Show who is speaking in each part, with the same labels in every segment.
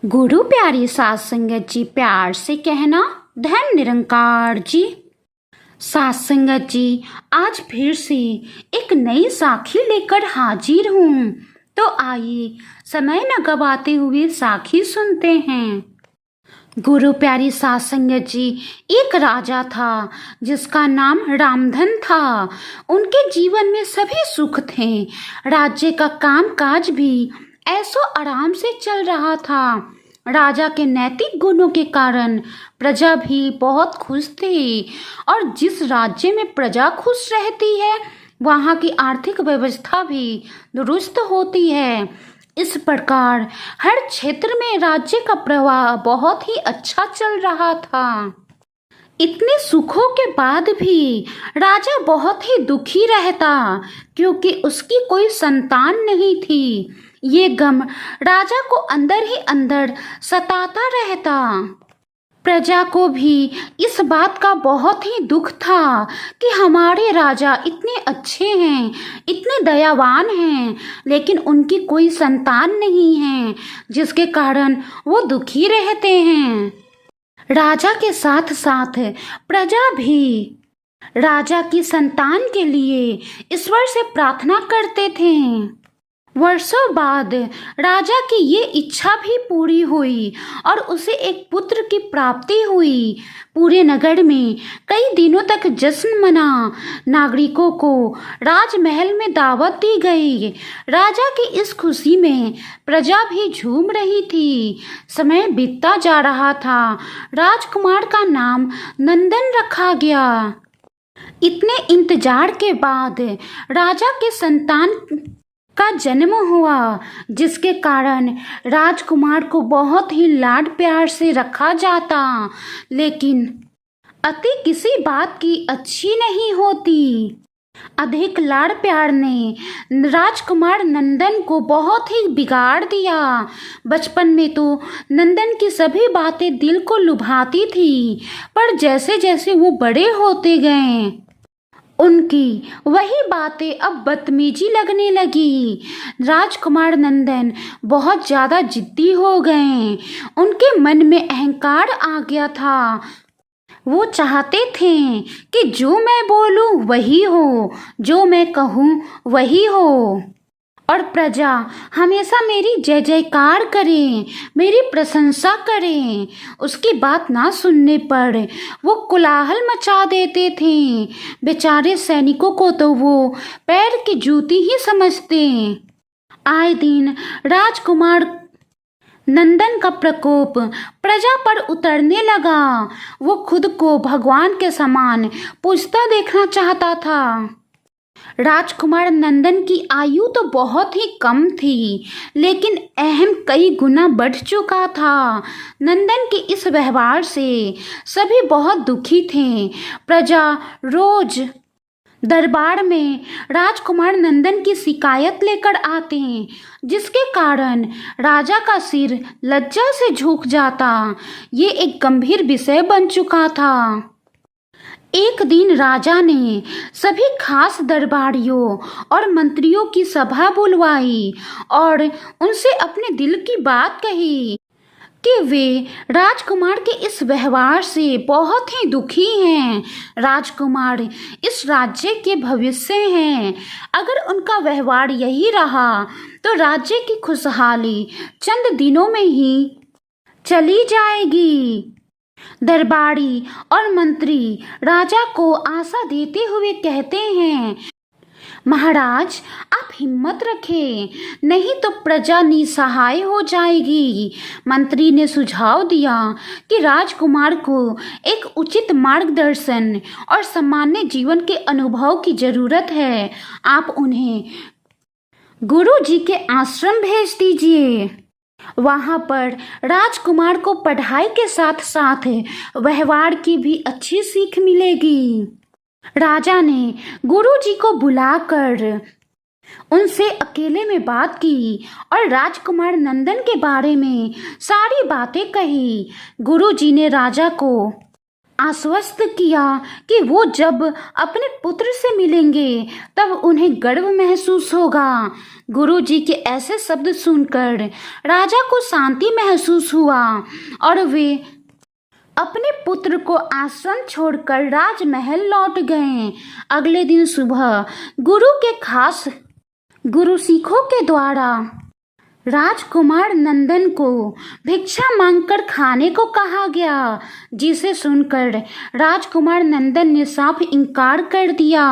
Speaker 1: गुरु प्यारी सात संगत जी, प्यार से कहना धन निरंकार जी। सात संगत जी, आज फिर से एक नई साखी लेकर हाजिर हूँ। तो आइए समय न गवाते हुए साखी सुनते हैं। गुरु प्यारी सात संगत जी, एक राजा था जिसका नाम रामधन था। उनके जीवन में सभी सुख थे। राज्य का काम काज भी ऐसो आराम से चल रहा था। राजा के नैतिक गुणों के कारण प्रजा भी बहुत खुश थी, और जिस राज्य में प्रजा खुश रहती है वहाँ की आर्थिक व्यवस्था भी दुरुस्त होती है। इस प्रकार हर क्षेत्र में राज्य का प्रवाह बहुत ही अच्छा चल रहा था। इतने सुखों के बाद भी राजा बहुत ही दुखी रहता, क्योंकि उसकी कोई संतान नहीं थी। ये गम राजा को अंदर ही अंदर सताता रहता। प्रजा को भी इस बात का बहुत ही दुख था कि हमारे राजा इतने अच्छे हैं, इतने दयावान हैं, लेकिन उनकी कोई संतान नहीं है, जिसके कारण वो दुखी रहते हैं। राजा के साथ साथ प्रजा भी राजा की संतान के लिए ईश्वर से प्रार्थना करते थे। वर्षों बाद राजा की ये इच्छा भी पूरी हुई और उसे एक पुत्र की प्राप्ति हुई। पूरे नगर में कई दिनों तक जश्न मना। नागरिकों को राजमहल में दावत दी गई। राजा की इस खुशी में प्रजा भी झूम रही थी। समय बीतता जा रहा था। राजकुमार का नाम नंदन रखा गया। इतने इंतजार के बाद राजा के संतान का जन्म हुआ, जिसके कारण राजकुमार को बहुत ही लाड प्यार से रखा जाता। लेकिन अति किसी बात की अच्छी नहीं होती। अधिक लाड़ प्यार ने राजकुमार नंदन को बहुत ही बिगाड़ दिया। बचपन में तो नंदन की सभी बातें दिल को लुभाती थी, पर जैसे जैसे वो बड़े होते गए उनकी वही बातें अब बदतमीजी लगने लगी। राजकुमार नंदन बहुत ज़्यादा जिद्दी हो गए। उनके मन में अहंकार आ गया था। वो चाहते थे कि जो मैं बोलूं वही हो, जो मैं कहूं वही हो, और प्रजा हमेशा मेरी जय जयकार करें, मेरी प्रशंसा करें। उसकी बात ना सुनने पर वो कोलाहल मचा देते थे। बेचारे सैनिकों को तो वो पैर की जूती ही समझते। आए दिन राजकुमार नंदन का प्रकोप प्रजा पर उतरने लगा। वो खुद को भगवान के समान पूजता देखना चाहता था। राजकुमार नंदन की आयु तो बहुत ही कम थी, लेकिन अहम कई गुना बढ़ चुका था। नंदन के इस व्यवहार से सभी बहुत दुखी थे। प्रजा रोज दरबार में राजकुमार नंदन की शिकायत लेकर आते, जिसके कारण राजा का सिर लज्जा से झुक जाता। ये एक गंभीर विषय बन चुका था। एक दिन राजा ने सभी खास दरबारियों और मंत्रियों की सभा बुलवाई और उनसे अपने दिल की बात कही कि वे राजकुमार के इस व्यवहार से बहुत ही दुखी हैं। राजकुमार इस राज्य के भविष्य हैं। अगर उनका व्यवहार यही रहा तो राज्य की खुशहाली चंद दिनों में ही चली जाएगी। दरबारी और मंत्री राजा को आशा देते हुए कहते हैं, महाराज आप हिम्मत रखें, नहीं तो प्रजा निसहाय हो जाएगी। मंत्री ने सुझाव दिया कि राजकुमार को एक उचित मार्गदर्शन और सामान्य जीवन के अनुभव की जरूरत है। आप उन्हें गुरु जी के आश्रम भेज दीजिए। वहाँ पर राजकुमार को पढ़ाई के साथ साथ व्यवहार की भी अच्छी सीख मिलेगी। राजा ने गुरुजी को बुलाकर उनसे अकेले में बात की और राजकुमार नंदन के बारे में सारी बातें कही। गुरुजी ने राजा को आश्वस्त किया कि वो जब अपने पुत्र से मिलेंगे तब उन्हें गर्व महसूस होगा। गुरुजी के ऐसे शब्द सुनकर राजा को शांति महसूस हुआ और वे अपने पुत्र को आश्रम छोड़कर राजमहल लौट गए। अगले दिन सुबह गुरु के खास गुरु सिखों के द्वारा राजकुमार नंदन को भिक्षा मांगकर खाने को कहा गया, जिसे सुनकर राजकुमार नंदन ने साफ इनकार कर दिया।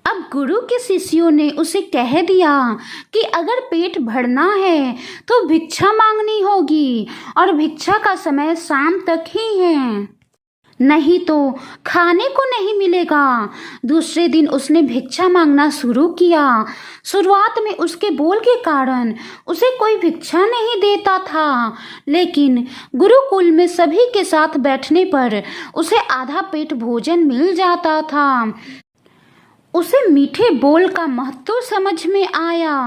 Speaker 1: अब गुरु के शिष्यों ने उसे कह दिया कि अगर पेट भरना है तो भिक्षा मांगनी होगी और भिक्षा का समय शाम तक ही है, नहीं तो खाने को नहीं मिलेगा। दूसरे दिन उसने भिक्षा मांगना शुरू किया। शुरुआत में उसके बोल के कारण उसे कोई भिक्षा नहीं देता था, लेकिन गुरुकुल में सभी के साथ बैठने पर उसे आधा पेट भोजन मिल जाता था। उसे मीठे बोल का महत्व समझ में आया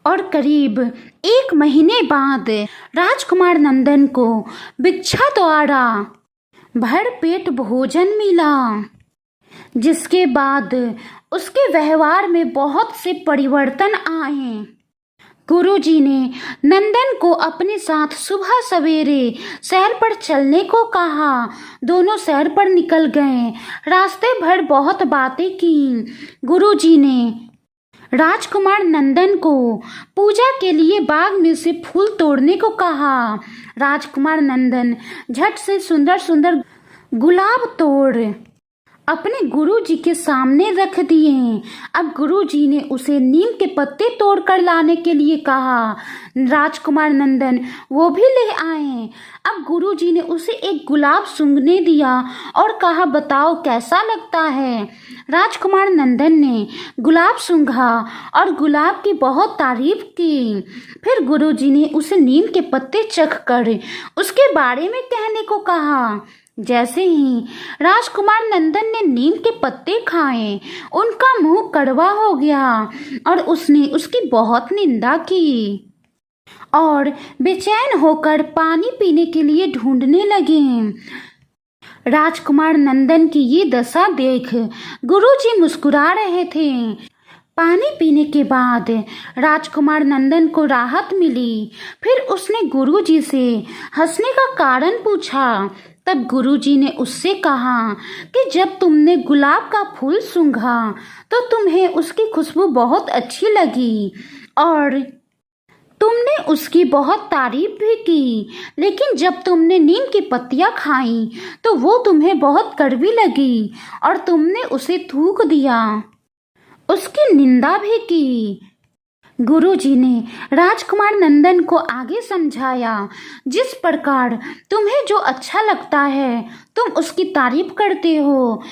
Speaker 1: और करीब 1 महीने बाद राजकुमार नंदन को भिक्षा द्वारा भर पेट भोजन मिला, जिसके बाद उसके व्यवहार में बहुत से परिवर्तन आए। गुरुजी ने नंदन को अपने साथ सुबह सवेरे सैर पर चलने को कहा। दोनों सैर पर निकल गए। रास्ते भर बहुत बातें की। गुरुजी ने राजकुमार नंदन को पूजा के लिए बाग में से फूल तोड़ने को कहा। राजकुमार नंदन झट से सुंदर सुंदर गुलाब तोड़ अपने गुरुजी के सामने रख दिए। अब गुरुजी ने उसे नीम के पत्ते तोड़कर लाने के लिए कहा। राजकुमार नंदन वो भी ले आए। अब गुरुजी ने उसे एक गुलाब सूंघने दिया और कहा, बताओ कैसा लगता है। राजकुमार नंदन ने गुलाब सूंघा और गुलाब की बहुत तारीफ की। फिर गुरुजी ने उसे नीम के पत्ते चख कर उसके बारे में कहने को कहा। जैसे ही राजकुमार नंदन ने नीम के पत्ते खाए, उनका मुंह कड़वा हो गया और उसने उसकी बहुत निंदा की और बेचैन होकर पानी पीने के लिए ढूंढने लगे। राजकुमार नंदन की ये दशा देख गुरुजी मुस्कुरा रहे थे। पानी पीने के बाद राजकुमार नंदन को राहत मिली। फिर उसने गुरुजी से हंसने का कारण पूछा। तब गुरुजी ने उससे कहा कि जब तुमने गुलाब का फूल सूंघा तो तुम्हें उसकी खुशबू बहुत अच्छी लगी और तुमने उसकी बहुत तारीफ भी की, लेकिन जब तुमने नीम की पत्तियां खाई तो वो तुम्हें बहुत कड़वी लगी और तुमने उसे थूक दिया, उसकी निंदा भी की। गुरुजी ने राजकुमार नंदन को आगे समझाया, जिस प्रकार तुम्हें जो अच्छा लगता है तुम उसकी तारीफ करते हो,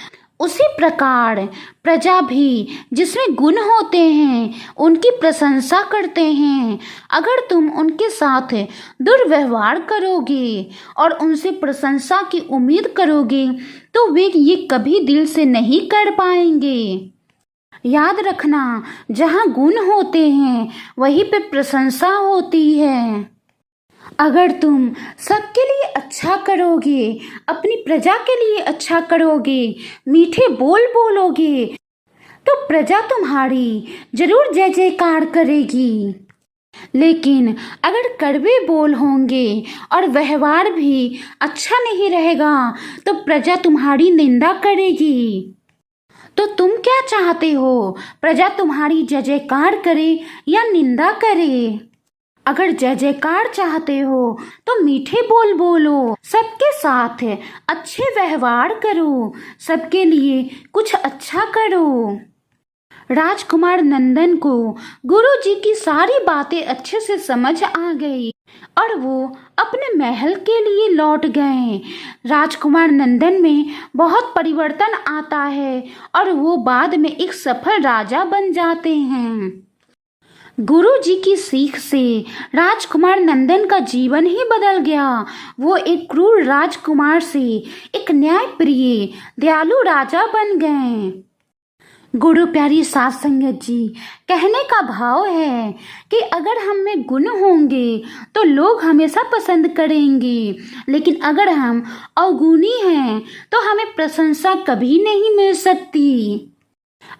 Speaker 1: उसी प्रकार प्रजा भी जिसमें गुण होते हैं उनकी प्रशंसा करते हैं। अगर तुम उनके साथ दुर्व्यवहार करोगे और उनसे प्रशंसा की उम्मीद करोगे तो वे ये कभी दिल से नहीं कर पाएंगे। याद रखना, जहाँ गुण होते हैं वहीं पे प्रशंसा होती है। अगर तुम सबके लिए अच्छा करोगे, अपनी प्रजा के लिए अच्छा करोगे, मीठे बोल बोलोगे, तो प्रजा तुम्हारी जरूर जय जयकार करेगी। लेकिन अगर कड़वे बोल होंगे और व्यवहार भी अच्छा नहीं रहेगा तो प्रजा तुम्हारी निंदा करेगी। तो तुम क्या चाहते हो, प्रजा तुम्हारी जय जयकार करे या निंदा करे? अगर जय जयकार चाहते हो तो मीठे बोल बोलो, सबके साथ अच्छे व्यवहार करो, सबके लिए कुछ अच्छा करो। राजकुमार नंदन को गुरुजी की सारी बातें अच्छे से समझ आ गई और वो अपने महल के लिए लौट गए। राजकुमार नंदन में बहुत परिवर्तन आता है और वो बाद में एक सफल राजा बन जाते हैं। गुरुजी की सीख से राजकुमार नंदन का जीवन ही बदल गया। वो एक क्रूर राजकुमार से एक न्यायप्रिय दयालु राजा बन गए। गुरु प्यारी साध संगत जी, कहने का भाव है कि अगर हम में गुण होंगे तो लोग हमेशा पसंद करेंगे, लेकिन अगर हम अवगुणी हैं तो हमें प्रशंसा कभी नहीं मिल सकती।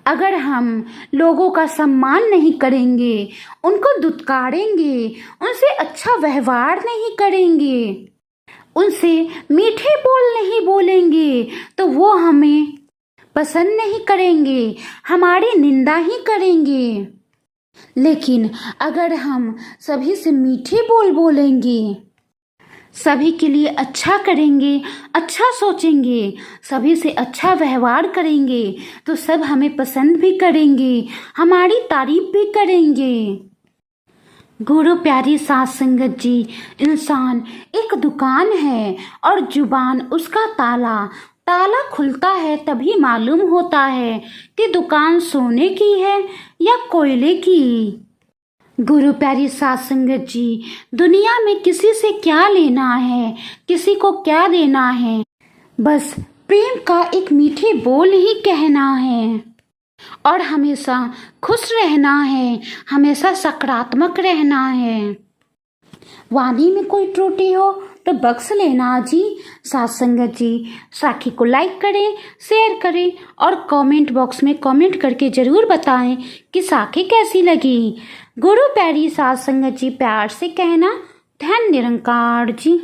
Speaker 1: अगर हम लोगों का सम्मान नहीं करेंगे, उनको दुत्कारेंगे, उनसे अच्छा व्यवहार नहीं करेंगे, उनसे मीठे बोल नहीं बोलेंगे तो वो हमें पसंद नहीं करेंगे, हमारी निंदा ही करेंगे। लेकिन अगर हम सभी से मीठे बोल बोलेंगे, सभी के लिए अच्छा करेंगे, अच्छा सोचेंगे, सभी से अच्छा व्यवहार करेंगे तो सब हमें पसंद भी करेंगे, हमारी तारीफ भी करेंगे। गुरु प्यारी साध संगत जी, इंसान एक दुकान है और जुबान उसका ताला। ताला खुलता है तभी मालूम होता है कि दुकान सोने की है या कोयले की। गुरु प्यारी साध संगत जी, दुनिया में किसी से क्या लेना है, किसी को क्या देना है, बस प्रेम का एक मीठे बोल ही कहना है और हमेशा खुश रहना है, हमेशा सकारात्मक रहना है। वाणी में कोई त्रुटि हो तो बख्श लेना जी। साध संगत जी, साखी को लाइक करें, शेयर करें और कमेंट बॉक्स में कमेंट करके ज़रूर बताएं कि साखी कैसी लगी। गुरु प्यारी साध संगत जी, प्यार से कहना, धन निरंकार जी।